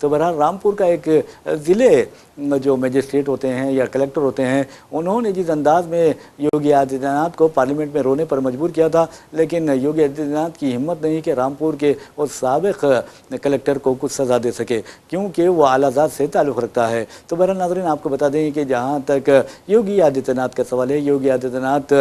تو بہرحال رامپور کا ایک ضلع جو مجسٹریٹ ہوتے ہیں یا کلیکٹر ہوتے ہیں، انہوں نے جس انداز میں یوگی آدتیہ ناتھ کو پارلیمنٹ میں رونے پر مجبور کیا تھا، لیکن یوگی آدتیہ ناتھ کی ہمت نہیں کہ رامپور کے اس سابق کلیکٹر کو کچھ سزا دے سکے، کیونکہ وہ اعلیٰ ذات سے تعلق رکھتا ہے۔ تو بہرحال ناظرین آپ کو بتا دیں کہ جہاں تک یوگی آدتیہ ناتھ کا سوال ہے، یوگی آدتیہ ناتھ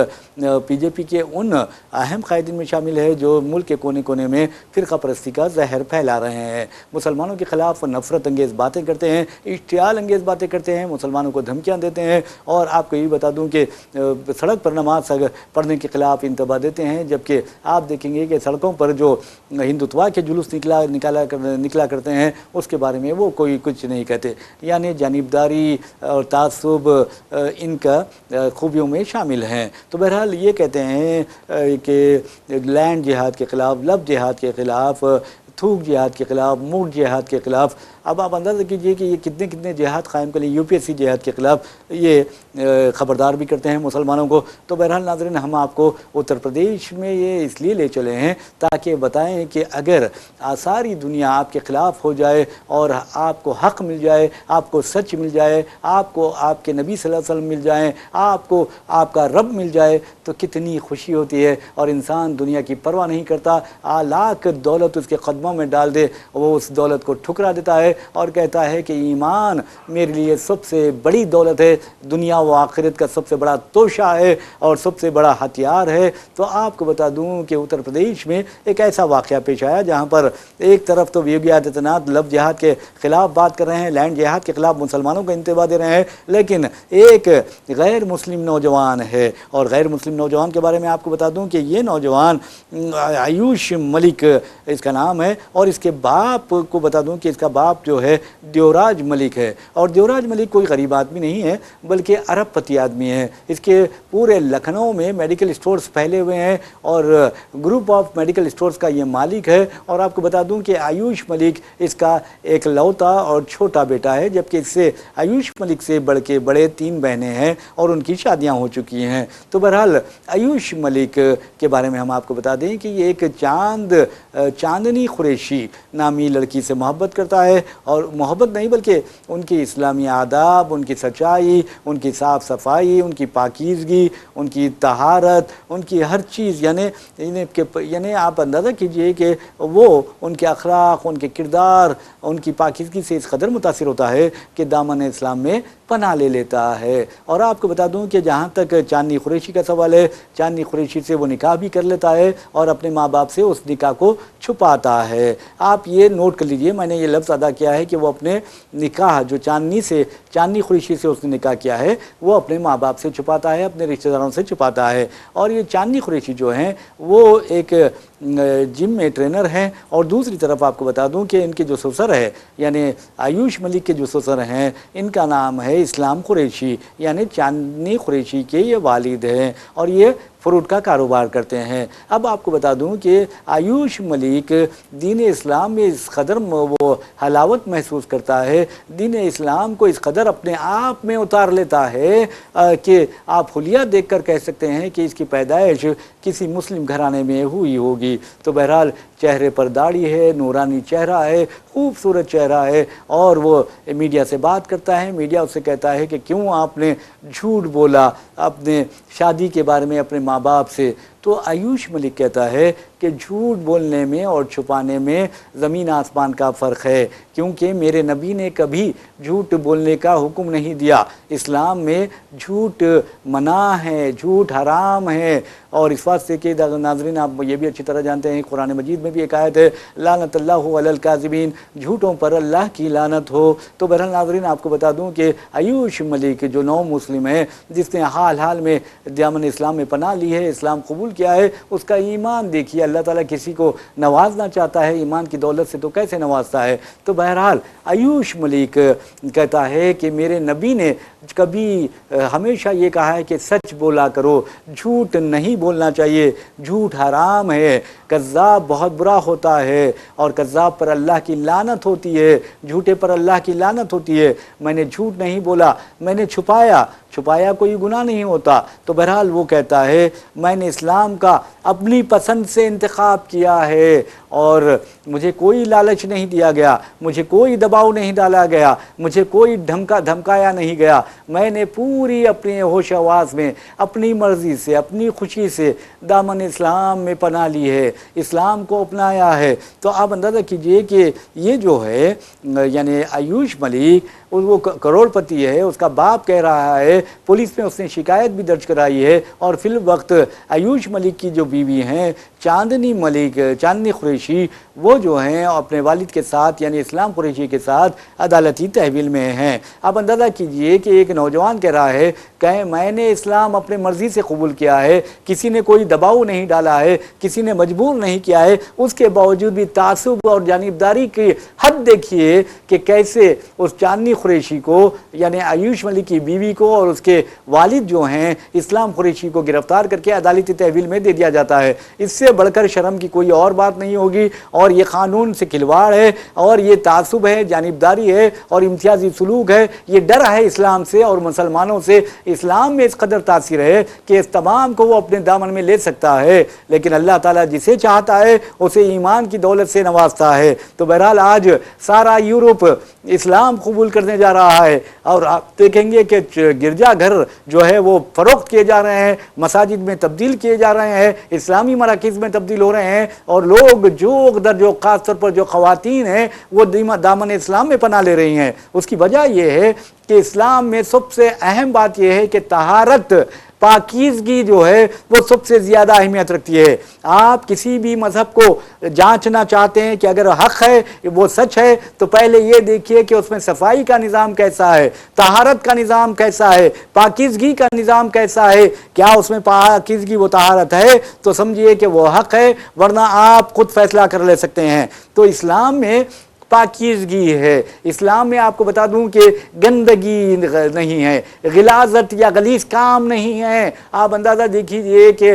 پی جے پی کے ان اہم قائدین میں شامل ہے جو ملک کے کونے کونے میں فرقہ پرستی کا زہر پھیلا رہے ہیں، مسلمانوں کے خلاف نفرت انگیز باتیں کرتے ہیں، اشتعال انگیز باتیں کرتے ہیں، مسلمانوں کو دھمکیاں دیتے ہیں، اور آپ کو یہ بتا دوں کہ سڑک پر نماز پڑھنے کے خلاف انتباہ دیتے ہیں، جبکہ آپ دیکھیں گے کہ سڑکوں پر جو ہندوتوا کے جلوس نکلا کرتے ہیں اس کے بارے میں وہ کوئی کچھ نہیں کہتے، یعنی جانبداری اور تعصب ان کا خوبیوں میں شامل ہیں۔ تو بہرحال یہ کہتے ہیں کہ لینڈ جہاد کے خلاف، لب جہاد کے خلاف، تھوک جہاد کے خلاف، موڈ جہاد کے خلاف، اب آپ اندازہ کیجئے کہ یہ کتنے جہاد قائم کریں، یو پی ایس سی جہاد کے خلاف یہ خبردار بھی کرتے ہیں مسلمانوں کو۔ تو بہرحال ناظرین ہم آپ کو اتر پردیش میں یہ اس لیے لے چلے ہیں تاکہ بتائیں کہ اگر ساری دنیا آپ کے خلاف ہو جائے اور آپ کو حق مل جائے، آپ کو سچ مل جائے، آپ کو آپ کے نبی صلی اللہ علیہ وسلم مل جائیں، آپ کو آپ کا رب مل جائے تو کتنی خوشی ہوتی ہے، اور انسان دنیا کی پرواہ نہیں کرتا، لاکھ دولت اس کے قدموں میں ڈال دے وہ اس دولت کو ٹھکرا دیتا ہے اور کہتا ہے کہ ایمان میرے لیے سب سے بڑی دولت ہے، دنیا و آخرت کا سب سے بڑا توشہ ہے اور سب سے بڑا ہتھیار ہے۔ تو آپ کو بتا دوں کہ اتر پردیش میں ایک ایسا واقعہ پیش آیا جہاں پر ایک طرف تو یوگی آدتیہ ناتھ لب جہاد کے خلاف بات کر رہے ہیں، لینڈ جہاد کے خلاف مسلمانوں کو انتباہ دے رہے ہیں، لیکن ایک غیر مسلم نوجوان ہے، اور غیر مسلم نوجوان کے بارے میں آپ کو بتا دوں کہ یہ نوجوان آیوش ملک اس کا نام ہے، اور اس کے باپ کو بتا دوں کہ اس کا باپ جو ہے دیوراج ملک ہے، اور دیوراج ملک کوئی غریب آدمی نہیں ہے بلکہ ارب پتی آدمی ہے۔ اس کے پورے لکھنؤ میں میڈیکل اسٹورز پھیلے ہوئے ہیں اور گروپ آف میڈیکل اسٹورز کا یہ مالک ہے، اور آپ کو بتا دوں کہ آیوش ملک اس کا ایک لوتا اور چھوٹا بیٹا ہے، جبکہ اس سے آیوش ملک سے بڑے 3 بہنیں ہیں اور ان کی شادیاں ہو چکی ہیں۔ تو بہرحال آیوش ملک کے بارے میں ہم آپ کو بتا دیں کہ یہ ایک چاندنی قریشی نامی لڑکی سے محبت کرتا ہے، اور محبت نہیں بلکہ ان کی اسلامی آداب، ان کی سچائی، ان کی صاف صفائی، ان کی پاکیزگی، ان کی طہارت، ان کی ہر چیز، یعنی آپ اندازہ کیجئے کہ وہ ان کے اخلاق، ان کے کردار، ان کی پاکیزگی سے اس قدر متاثر ہوتا ہے کہ دامن اسلام میں پناہ لے لیتا ہے۔ اور آپ کو بتا دوں کہ جہاں تک چاندنی قریشی کا سوال ہے، چاندنی قریشی سے وہ نکاح بھی کر لیتا ہے اور اپنے ماں باپ سے اس نکاح کو چھپاتا ہے۔ آپ یہ نوٹ کر لیجئے، میں نے یہ لفظ ادا کیا ہے کہ وہ اپنے نکاح جو چاندنی قریشی سے اس نے نکاح کیا ہے وہ اپنے ماں باپ سے چھپاتا ہے، اپنے رشتہ داروں سے چھپاتا ہے۔ اور یہ چاندنی قریشی جو ہیں وہ ایک جم میں ٹرینر ہیں، اور دوسری طرف آپ کو بتا دوں کہ ان کے جو سسر ہے یعنی آیوش ملک کے جو سسر ہیں ان کا نام ہے اسلام قریشی، یعنی چاندنی قریشی کے یہ والد ہیں، اور یہ فروٹ کا کاروبار کرتے ہیں۔ اب آپ کو بتا دوں کہ آیوش ملک دین اسلام میں اس قدر وہ حلاوت محسوس کرتا ہے، دین اسلام کو اس قدر اپنے آپ میں اتار لیتا ہے کہ آپ حلیہ دیکھ کر کہہ سکتے ہیں کہ اس کی پیدائش کسی مسلم گھرانے میں ہوئی ہوگی۔ تو بہرحال چہرے پر داڑھی ہے، نورانی چہرہ ہے، خوبصورت چہرہ ہے، اور وہ میڈیا سے بات کرتا ہے، میڈیا اس سے کہتا ہے کہ کیوں آپ نے جھوٹ بولا اپنے شادی کے بارے میں اپنے ماں باپ سے۔ تو آیوش ملک کہتا ہے کہ جھوٹ بولنے میں اور چھپانے میں زمین آسمان کا فرق ہے، کیونکہ میرے نبی نے کبھی جھوٹ بولنے کا حکم نہیں دیا، اسلام میں جھوٹ منع ہے، جھوٹ حرام ہے۔ اور اس واسطے کہ ناظرین آپ یہ بھی اچھی طرح جانتے ہیں قرآن مجید میں بھی ایک آیت ہے لعنت اللہ علی الکاذبین، جھوٹوں پر اللہ کی لعنت ہو۔ تو بہرحال ناظرین آپ کو بتا دوں کہ آیوش ملک جو نو مسلم ہے، جس نے حال میں دامن اسلام میں پناہ لی ہے، اسلام قبول کیا ہے، اس کا ایمان دیکھیے، اللہ تعالیٰ کسی کو نوازنا چاہتا ہے ایمان کی دولت سے تو کیسے نوازتا ہے۔ تو بہرحال آیوش ملک کہتا ہے کہ میرے نبی نے کبھی ہمیشہ یہ کہا ہے کہ سچ بولا کرو، جھوٹ نہیں بولنا چاہیے، جھوٹ حرام ہے، کذاب بہت برا ہوتا ہے اور کذاب پر اللہ کی لعنت ہوتی ہے، جھوٹے پر اللہ کی لعنت ہوتی ہے۔ میں نے جھوٹ نہیں بولا، میں نے چھپایا کوئی گناہ نہیں ہوتا۔ تو بہرحال وہ کہتا ہے میں نے اسلام کا اپنی پسند سے انتخاب کیا ہے اور مجھے کوئی لالچ نہیں دیا گیا، مجھے کوئی دباؤ نہیں ڈالا گیا، مجھے کوئی دھمکایا نہیں گیا، میں نے پوری اپنے ہوش حواس میں اپنی مرضی سے اپنی خوشی سے دامن اسلام میں پناہ لی ہے، اسلام کو اپنایا ہے۔ تو آپ اندازہ کیجئے کہ یہ جو ہے یعنی آیوش ملک وہ کروڑ پتی ہے، اس کا باپ کہہ رہا ہے، پولیس میں اس نے شکایت بھی درج کرائی ہے، اور فی الوقت آیوش ملک کی جو بیوی ہیں چاندنی قریشی، وہ جو ہیں اپنے والد کے ساتھ یعنی اسلام قریشی کے ساتھ عدالتی تحویل میں ہیں۔ اب اندازہ کیجئے کہ ایک نوجوان کہہ رہا ہے کہ میں نے اسلام اپنے مرضی سے قبول کیا ہے، کسی نے کوئی دباؤ نہیں ڈالا ہے، کسی نے مجبور نہیں کیا ہے، اس کے باوجود بھی تعصب اور جانبداری کی حد دیکھیے کہ کیسے اس چاندنی قریشی کو یعنی آیوش ملک کی بیوی کو اور اس کے والد جو ہیں اسلام قریشی کو گرفتار کر کے عدالتی تحویل میں دے دیا جاتا ہے۔ اس سے بڑھ کر شرم کی کوئی اور بات نہیں ہوگی، اور یہ قانون سے کھلواڑ ہے، اور یہ تعصب ہے، جانبداری ہے اور امتیازی سلوک ہے، یہ ڈر ہے اسلام سے اور مسلمانوں سے۔ اسلام میں اس قدر تاثیر ہے کہ اس تمام کو وہ اپنے دامن میں لے سکتا ہے، لیکن اللہ تعالیٰ جسے چاہتا ہے اسے ایمان کی دولت سے نوازتا ہے۔ تو بہرحال آج سارا یورپ اسلام قبول کرنے جا رہا ہے، اور آپ دیکھیں گے کہ گرجا گھر جو ہے وہ فروخت کیے جا رہے ہیں، مساجد میں تبدیل کیے جا رہے ہیں، اسلامی مراکز میں تبدیل ہو رہے ہیں، اور لوگ جو خاص طور پر جو خواتین ہیں وہ دامن اسلام میں پناہ لے رہی ہیں۔ اس کی وجہ یہ ہے کہ اسلام میں سب سے اہم بات یہ ہے کہ طہارت، پاکیزگی جو ہے وہ سب سے زیادہ اہمیت رکھتی ہے۔ آپ کسی بھی مذہب کو جانچنا چاہتے ہیں کہ اگر حق ہے وہ سچ ہے تو پہلے یہ دیکھیے کہ اس میں صفائی کا نظام کیسا ہے، طہارت کا نظام کیسا ہے، پاکیزگی کا نظام کیسا ہے۔ کیا اس میں پاکیزگی و طہارت ہے تو سمجھیے کہ وہ حق ہے، ورنہ آپ خود فیصلہ کر لے سکتے ہیں۔ تو اسلام میں پاکیزگی ہے، اسلام میں آپ کو بتا دوں کہ گندگی نہیں ہے، غلاظت یا غلیظ کام نہیں ہے۔ آپ اندازہ دیکھیے کہ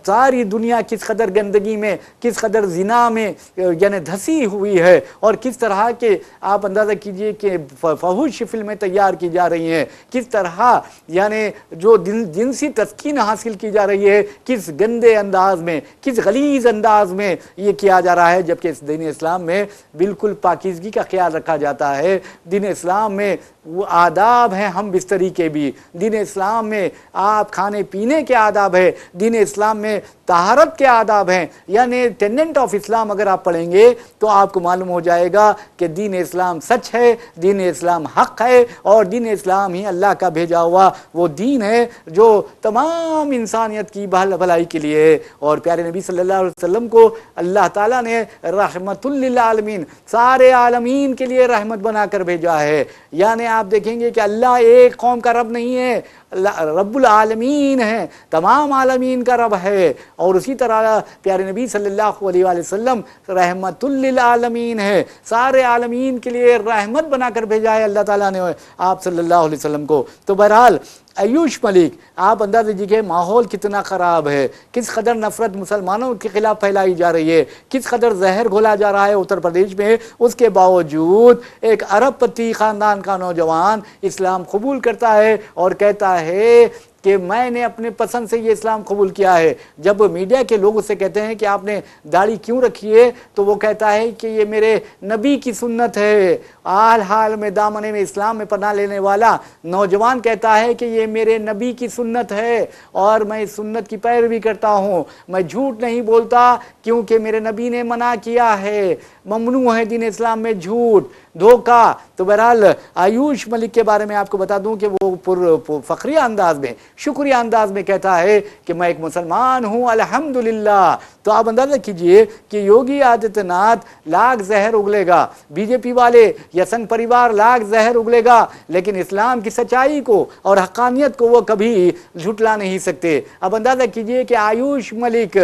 ساری دنیا کس قدر گندگی میں، کس قدر زنا میں یعنی دھسی ہوئی ہے، اور کس طرح کے آپ اندازہ کیجئے کہ فحش فلمیں تیار کی جا رہی ہیں، کس طرح یعنی جو جنسی تسکین حاصل کی جا رہی ہے، کس گندے انداز میں، کس غلیظ انداز میں یہ کیا جا رہا ہے، جبکہ اس دین اسلام میں بالکل پاکیزگی کا خیال رکھا جاتا ہے۔ دین اسلام میں وہ آداب ہیں ہم بستری کے بھی، دین اسلام میں آپ کھانے پینے کے آداب ہیں، دین اسلام میں طہارت کے آداب ہیں۔ یعنی ٹیننٹ آف اسلام اگر آپ پڑھیں گے تو آپ کو معلوم ہو جائے گا کہ دین اسلام سچ ہے، دین اسلام حق ہے، اور دین اسلام ہی اللہ کا بھیجا ہوا وہ دین ہے جو تمام انسانیت کی بھلائی کے لیے ہے۔ اور پیارے نبی صلی اللہ علیہ وسلم کو اللہ تعالیٰ نے رحمت للعالمین، سارے عالمین کے لیے رحمت بنا کر بھیجا ہے۔ یعنی آپ دیکھیں گے کہ اللہ ایک قوم کا رب نہیں ہے، اللہ رب العالمین ہے، تمام عالمین کا رب ہے۔ اور اسی طرح پیارے نبی صلی اللہ علیہ وآلہ وسلم رحمت للعالمین ہے، سارے عالمین کے لیے رحمت بنا کر بھیجا ہے اللہ تعالیٰ نے آپ صلی اللہ علیہ وسلم کو۔ تو بہرحال آیوش ملک، آپ اندازہ دیجیے ماحول کتنا خراب ہے، کس قدر نفرت مسلمانوں کے خلاف پھیلائی جا رہی ہے، کس قدر زہر گھولا جا رہا ہے اتر پردیش میں۔ اس کے باوجود ایک ارب پتی خاندان کا نوجوان اسلام قبول کرتا ہے اور کہتا ہے کہ میں نے اپنے پسند سے یہ اسلام قبول کیا ہے۔ جب میڈیا کے لوگ اس سے کہتے ہیں کہ آپ نے داڑھی کیوں رکھی ہے تو وہ کہتا ہے کہ یہ میرے نبی کی سنت ہے۔ حال میں دامن میں اسلام میں پناہ لینے والا نوجوان کہتا ہے کہ یہ میرے نبی کی سنت ہے اور میں اس سنت کی پیروی کرتا ہوں، میں جھوٹ نہیں بولتا کیونکہ میرے نبی نے منع کیا ہے۔ ممنوع ہے دین اسلام میں جھوٹ، دھوکہ۔ تو بہرحال آیوش ملک کے بارے میں آپ کو بتا دوں کہ وہ فخریہ انداز میں، شکریہ انداز میں کہتا ہے کہ میں ایک مسلمان ہوں الحمدللہ۔ تو آپ اندازہ کیجئے کہ یوگی آدتیہ ناتھ لاکھ زہر اگلے گا، بی جے پی والے یا سنگھ پریوار لاکھ زہر اگلے گا، لیکن اسلام کی سچائی کو اور حقانیت کو وہ کبھی جھٹلا نہیں سکتے۔ اب اندازہ کیجئے کہ آیوش ملک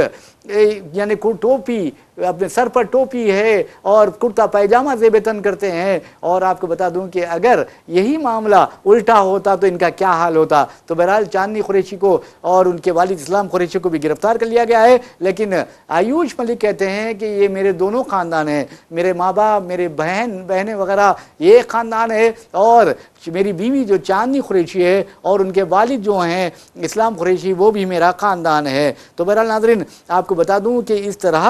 یعنی ٹوپی اپنے سر پر ٹوپی ہے اور کرتا پائجامہ زیب تن کرتے ہیں. اور آپ کو بتا دوں کہ اگر یہی معاملہ الٹا ہوتا تو ان کا کیا حال ہوتا. تو بہرحال چاندنی قریشی کو اور ان کے والد اسلام قریشی کو بھی گرفتار کر لیا گیا ہے. لیکن آیوش ملک کہتے ہیں کہ یہ میرے دونوں خاندان ہیں, میرے ماں باپ, میرے بہنیں وغیرہ یہ خاندان ہے, اور میری بیوی جو چاندنی قریشی ہے اور ان کے والد جو ہیں اسلام قریشی وہ بھی میرا خاندان ہے. تو بہرحال ناظرین آپ کو بتا دوں کہ اس طرح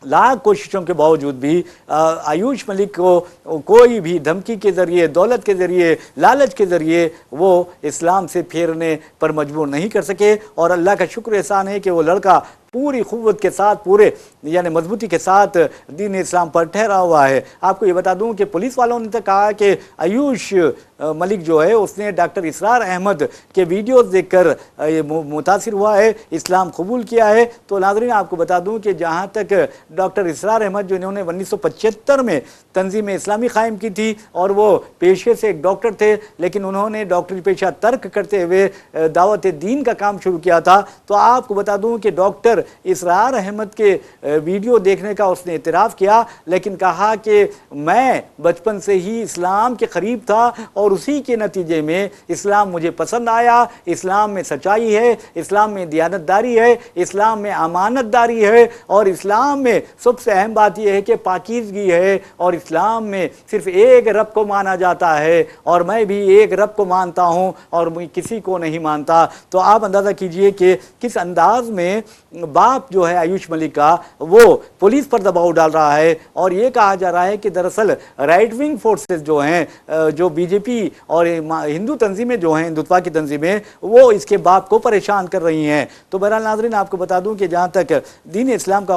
لاکھ کوششوں کے باوجود بھی آیوش ملک کو کوئی بھی دھمکی کے ذریعے, دولت کے ذریعے, لالچ کے ذریعے وہ اسلام سے پھیرنے پر مجبور نہیں کر سکے. اور اللہ کا شکر احسان ہے کہ وہ لڑکا پوری قوت کے ساتھ, پورے یعنی مضبوطی کے ساتھ دین اسلام پر ٹھہرا ہوا ہے. آپ کو یہ بتا دوں کہ پولیس والوں نے تو کہا کہ آیوش ملک جو ہے اس نے ڈاکٹر اسرار احمد کے ویڈیوز دیکھ کر متاثر ہوا ہے, اسلام قبول کیا ہے. تو ناظرین آپ کو بتا دوں کہ جہاں تک ڈاکٹر اسرار احمد جو انہوں نے 1975 میں تنظیم اسلامی قائم کی تھی اور وہ پیشے سے ایک ڈاکٹر تھے, لیکن انہوں نے ڈاکٹری پیشہ ترک کرتے ہوئے دعوت دین کا کام شروع کیا تھا. تو آپ کو بتا دوں کہ ڈاکٹر اسرار احمد کے ویڈیو دیکھنے کا اس نے اعتراف کیا, لیکن کہا کہ میں بچپن سے ہی اسلام کے قریب تھا اور اسی کے نتیجے میں اسلام مجھے پسند آیا. اسلام میں سچائی ہے, اسلام میں دیانتداری ہے, اسلام میں امانت داری ہے, اور اسلام میں سب سے اہم بات یہ ہے کہ پاکیزگی ہے, اور اسلام میں صرف ایک رب کو مانا جاتا ہے, اور میں بھی ایک رب کو مانتا ہوں اور میں کسی کو نہیں مانتا. تو آپ اندازہ کیجئے کہ کس انداز میں باپ جو ہے آیوش ملک کا وہ پولیس پر دباؤ ڈال رہا ہے, اور یہ کہا جا رہا ہے کہ دراصل رائٹ ونگ فورسز جو ہیں, جو بی جے پی اور ہندو تنظیمیں جو ہیں, ہندوتوا کی تنظیمیں, وہ اس کے باپ کو پریشان کر رہی ہیں. تو بہرحال ناظرین آپ کو بتا دوں کہ جہاں تک دین اسلام کا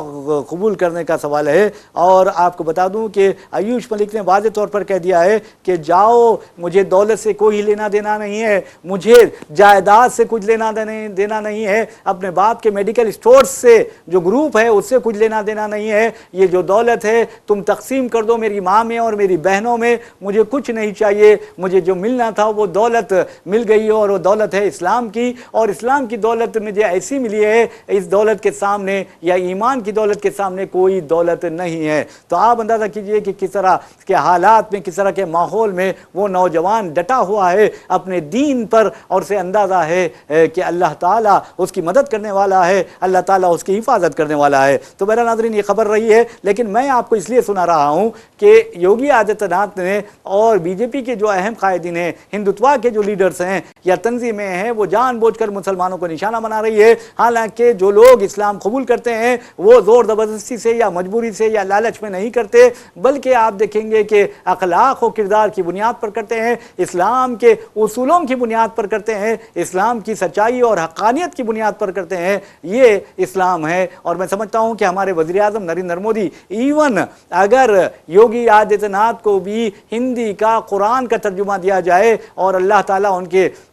قبول کرنے کا سوال ہے, اور آپ کو بتا دوں کہ آیوش ملک نے واضح طور پر کہہ دیا ہے کہ جاؤ, مجھے دولت سے کوئی لینا دینا نہیں ہے, مجھے جائیداد سے کچھ لینا دینا نہیں ہے, اپنے باپ کے میڈیکل اسٹورز سے جو گروپ ہے اس سے کچھ لینا دینا نہیں ہے, یہ جو دولت ہے تم تقسیم کر دو میری ماں میں اور میری بہنوں میں, مجھے کچھ نہیں چاہیے, مجھے جو ملنا تھا وہ دولت مل گئی اور وہ دولت ہے اسلام کی, اور اسلام کی دولت مجھے ایسی ملی ہے, اس دولت کے سامنے یا ایمان کی دولت کے سامنے کوئی دولت نہیں ہے. تو آپ اندازہ کیجئے کہ کس طرح کے حالات میں, کس طرح کے ماحول میں وہ نوجوان ڈٹا ہوا ہے اپنے دین پر, اور سے اندازہ ہے کہ اللہ تعالیٰ اس کی مدد کرنے والا ہے, اللہ تعالیٰ اس کی حفاظت کرنے والا ہے. تو بہرحال ناظرین یہ خبر رہی ہے, لیکن میں آپ کو اس لیے سنا رہا ہوں کہ یوگی آدتیہ ناتھ نے اور بی جے پی کے جو اہم قائدین ہیں, ہندوتوا کے جو لیڈرز ہیں یا تنظیمیں ہیں, وہ جان بوجھ کر مسلمانوں کو نشانہ بنا رہی ہے. حالانکہ جو لوگ اسلام قبول کرتے ہیں وہ زور زبردستی سے یا مجبوری سے یا لالچ میں نہیں کرتے, بلکہ آپ دیکھیں گے کہ اخلاق و کردار کی بنیاد پر کرتے ہیں, اسلام کے اصولوں کی بنیاد پر کرتے ہیں, اسلام کی سچائی اور حقانیت کی بنیاد پر کرتے ہیں. یہ اسلام ہے. اور میں سمجھتا ہوں کہ ہمارے وزیر اعظم نریندر مودی, ایون اگر یوگی آدتیہ ناتھ کو بھی ہندی کا قرآن کا ترجمہ دیا جائے اور اللہ تعالیٰ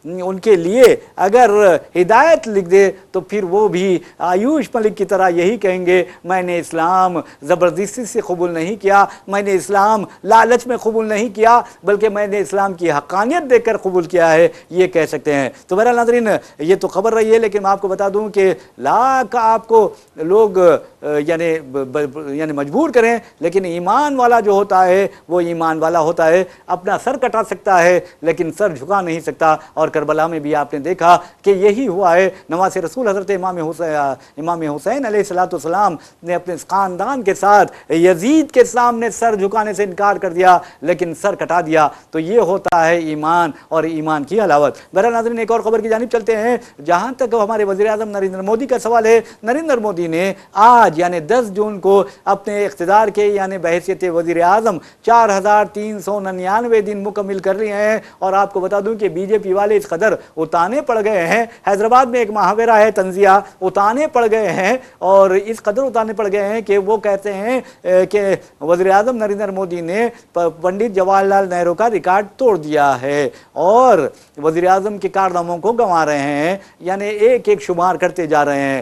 ان کے لیے اگر ہدایت لکھ دے, تو پھر وہ بھی آیوش ملک کی طرح یہی کہیں گے, میں نے اسلام زبردستی سے قبول نہیں کیا, میں نے اسلام لالچ میں قبول نہیں کیا, بلکہ میں نے اسلام کی حقانیت دیکھ کر قبول کیا ہے, یہ کہہ سکتے ہیں. تو بہرحال ناظرین یہ تو خبر رہی ہے, لیکن میں آپ کو بتا دوں کہ لاکھ آپ کو لوگ یعنی مجبور کریں, لیکن ایمان والا جو ہوتا ہے وہ ایمان والا ہوتا ہے, اپنا سر کٹا سکتا ہے لیکن سر جھکا نہیں سکتا. اور کربلا میں بھی آپ نے دیکھا کہ یہی ہوا ہے. نواز رسول حضرت امام حسین علیہ السلام نے اپنے خاندان کے ساتھ یزید کے سامنے سر جھکانے سے انکار کر دیا, لیکن سر کٹا دیا. تو یہ ہوتا ہے ایمان اور ایمان کی علاوت. بہرحال ناظرین ایک اور خبر کی جانب چلتے ہیں. جہاں تک ہمارے وزیر اعظم نریندر مودی کا سوال ہے, نریندر مودی نے آج یعنی 10 جون کو اپنے اقتدار کے یعنی بحیثیت وزیر اعظم 4399 دن مکمل کر لیے ہیں. اور آپ کو بتا دوں کہ بی جے پی والے اس قدر اتانے پڑ گئے ہیں, حیدرآباد میں ایک محاورہ ہے تنزیہ, اتانے پڑ گئے ہیں, اور اس قدر اتانے پڑ گئے ہیں کہ وہ کہتے ہیں کہ وزیر اعظم نریندر مودی نے پنڈت جواہر لال نہرو کا ریکارڈ توڑ دیا ہے, اور وزیر اعظم کے کارناموں کو گنوا رہے ہیں, یعنی ایک ایک شمار کرتے جا رہے ہیں.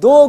2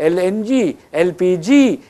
LNG, LPG,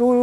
to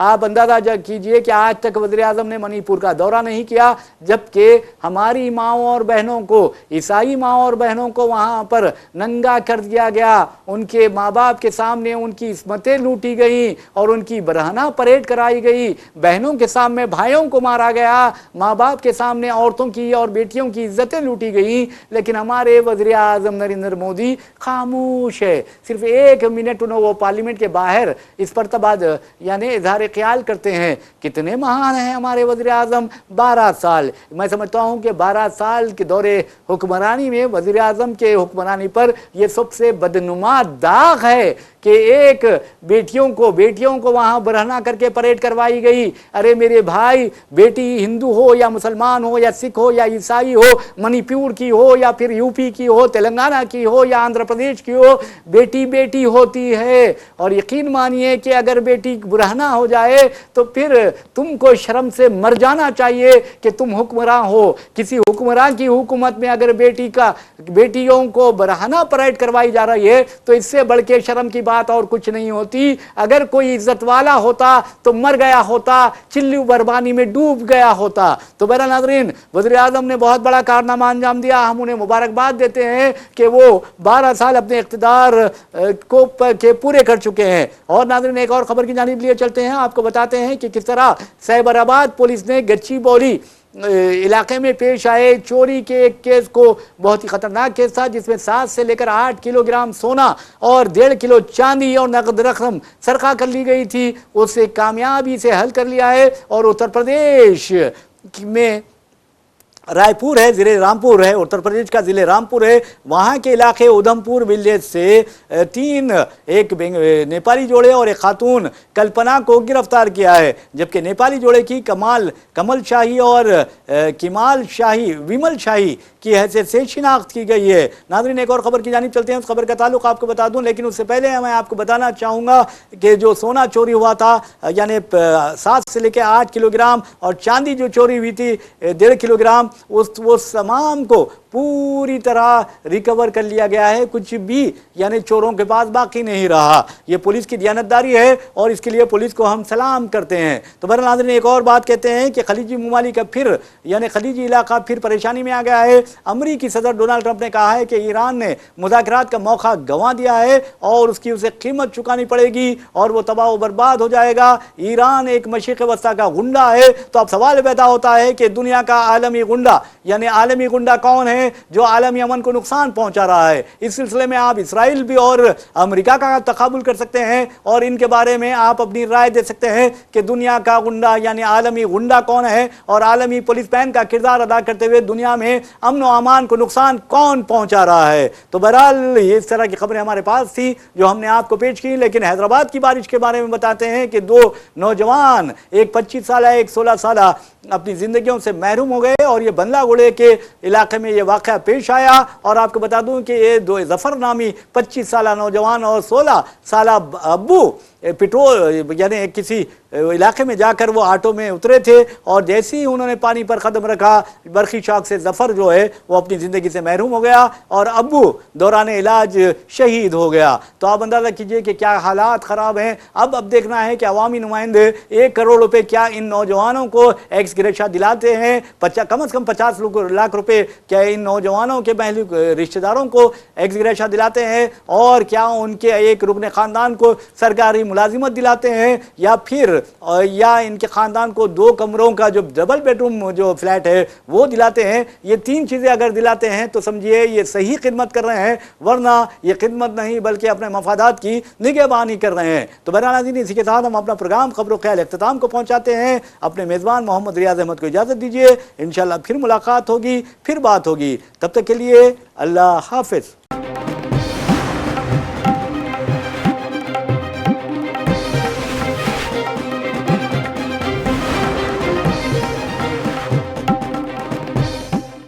آپ اندازہ کیجئے کہ آج تک وزیر اعظم نے منی پور کا دورہ نہیں کیا، جبکہ ہماری ماؤں اور بہنوں کو، عیسائی ماؤں اور بہنوں کو وہاں پر ننگا کر دیا گیا، ان کے ماں باپ کے سامنے ان کی عصمتیں لوٹی گئیں اور ان کی برہنہ پریڈ کرائی گئی، بہنوں کے سامنے بھائیوں کو مارا گیا، ماں باپ کے سامنے عورتوں کی اور بیٹیوں کی عزتیں لوٹی گئیں، لیکن ہمارے وزیر اعظم نریندر مودی خاموش ہے۔ صرف 1 منٹ وہ پارلیمنٹ کے باہر اس پر تباد یعنی اظہار خیال کرتے ہیں۔ کتنے مہان ہیں ہمارے وزیر اعظم، 12 سال، میں سمجھتا ہوں کہ 12 سال کے دور حکمرانی میں وزیر اعظم کے حکمرانی پر یہ سب سے بدنما داغ ہے کہ ایک بیٹیوں کو وہاں برہنہ کر کے پریڈ کروائی گئی۔ ارے میرے بھائی، بیٹی ہندو ہو یا مسلمان ہو یا سکھ ہو یا عیسائی ہو، منی پور کی ہو یا پھر یو پی کی ہو، تلنگانہ کی ہو یا آندھرا پردیش کی ہو، بیٹی بیٹی ہوتی ہے۔ اور یقین مانیے کہ اگر بیٹی برہنہ ہو جائے تو پھر تم کو شرم سے مر جانا چاہیے کہ تم حکمراں ہو۔ کسی حکمراں کی حکومت میں اگر بیٹیوں کو برہنہ پریڈ کروائی جا رہی ہے تو اس سے بڑھ کے شرم کی بات اور کچھ نہیں ہوتی۔ اگر کوئی عزت والا ہوتا تو مر گیا ہوتا، چلو بربانی میں ڈوب گیا ہوتا۔ تو بہرحال ناظرین، وزیر اعظم نے بہت بڑا کارنامہ انجام دیا، ہم انہیں مبارکباد دیتے ہیں کہ وہ 12 سال اپنے اقتدار کو پورے کر چکے ہیں۔ اور ناظرین، ایک اور خبر کی جانب لیے چلتے ہیں، آپ کو بتاتے ہیں کہ کس طرح سائبرآباد پولیس نے گچی بولی علاقے میں پیش آئے چوری کے ایک کیس کو، بہت ہی خطرناک کیس تھا جس میں 7 سے لے کر 8 کلو گرام سونا اور 1.5 کلو چاندی اور نقد رقم سرقہ کر لی گئی تھی، اسے کامیابی سے حل کر لیا ہے۔ اور اتر پردیش میں رائے پور ہے، ضلع رامپور ہے، اتر پردیش کا ضلع رامپور ہے، وہاں کے علاقے ادھمپور ولیج سے 3 ایک نیپالی جوڑے اور ایک خاتون کلپنا کو گرفتار کیا ہے، جبکہ نیپالی جوڑے کی کمل شاہی اور ومل شاہی کی حیثیت سے شناخت کی گئی ہے۔ ناظرین، ایک اور خبر کی جانب چلتے ہیں، اس خبر کا تعلق آپ کو بتا دوں، لیکن اس سے پہلے میں آپ کو بتانا چاہوں گا کہ جو سونا چوری ہوا تھا، یعنی 7 سے لے کے 8 کلو گرام، اور چاندی جو چوری ہوئی تھی 1.5 کلو گرام، وہ تمام کو پوری طرح ریکور کر لیا گیا ہے، کچھ بھی یعنی چوروں کے پاس باقی نہیں رہا۔ یہ پولیس کی دیانتداری ہے اور اس کے لیے پولیس کو ہم سلام کرتے ہیں۔ تو بہرحال ناظرین، ایک اور بات کہتے ہیں کہ خلیجی ممالک کا خلیجی علاقہ پھر پریشانی میں آ گیا ہے۔ امریکی صدر ڈونلڈ ٹرمپ نے کہا ہے کہ ایران نے مذاکرات کا موقع گنوا دیا ہے اور اسے قیمت چکانی پڑے گی اور وہ تباہ و برباد ہو جائے گا۔ ایران ایک مشرق وسطیٰ کا غنڈہ ہے۔ تو اب سوال پیدا ہوتا ہے کہ دنیا کا عالمی غنڈہ یعنی عالمی غنڈہ کون ہے جو عالمی امن کو نقصان پہنچا رہا ہے؟ اس سلسلے میں آپ اسرائیل بھی اور امریکہ کا تقابل کر سکتے ہیں اور ان کے بارے میں آپ اپنی رائے دے سکتے ہیں کہ دنیا کا غنڈہ یعنی عالمی غنڈہ کون ہے اور عالمی پولیس مین کا کردار ادا کرتے ہوئے دنیا میں امن و امان کو نقصان کون پہنچا رہا ہے۔ تو بہرحال یہ اس طرح کی خبریں ہمارے پاس تھی جو ہم نے آپ کو پیش کی، لیکن حیدرآباد کی بارش کے بارے میں بتاتے ہیں کہ 2 نوجوان، ایک 25 سالہ ایک 16 سالہ، اپنی زندگیوں سے محروم ہو گئے اور یہ بندلا گڑے کے علاقے میں یہ واقعہ پیش آیا۔ اور آپ کو بتا دوں کہ یہ 2 ظفر نامی 25 سالہ نوجوان اور 16 سالہ ابو پیٹرول یعنی کسی علاقے میں جا کر وہ آٹو میں اترے تھے اور جیسے ہی انہوں نے پانی پر قدم رکھا، برقی شاک سے ظفر جو ہے وہ اپنی زندگی سے محروم ہو گیا اور ابو دوران علاج شہید ہو گیا۔ تو آپ اندازہ کیجئے کہ کیا حالات خراب ہیں۔ اب دیکھنا ہے کہ عوامی نمائندے 1 کروڑ روپے کیا ان نوجوانوں کو ایکس گریشیا دلاتے ہیں، کم از کم 50 لاکھ روپے کیا ان نوجوانوں کے رشتہ داروں کو ایکس گریشیا دلاتے ہیں، اور کیا ان کے ایک رکن خاندان کو سرکاری ملازمت دلاتے ہیں، یا ان کے خاندان کو 2 کمروں کا جو ڈبل بیڈ روم جو فلیٹ ہے وہ دلاتے ہیں۔ یہ 3 چیزیں اگر دلاتے ہیں تو سمجھیے یہ صحیح خدمت کر رہے ہیں، ورنہ یہ خدمت نہیں بلکہ اپنے مفادات کی نگہبانی کر رہے ہیں۔ تو بہرحال ناظرین، اسی کے ساتھ ہم اپنا پروگرام خبر و خیال اختتام کو پہنچاتے ہیں۔ اپنے میزبان محمد ریاض احمد کو اجازت دیجیے، انشاءاللہ پھر ملاقات ہوگی، پھر بات ہوگی، تب تک کے لیے اللہ حافظ۔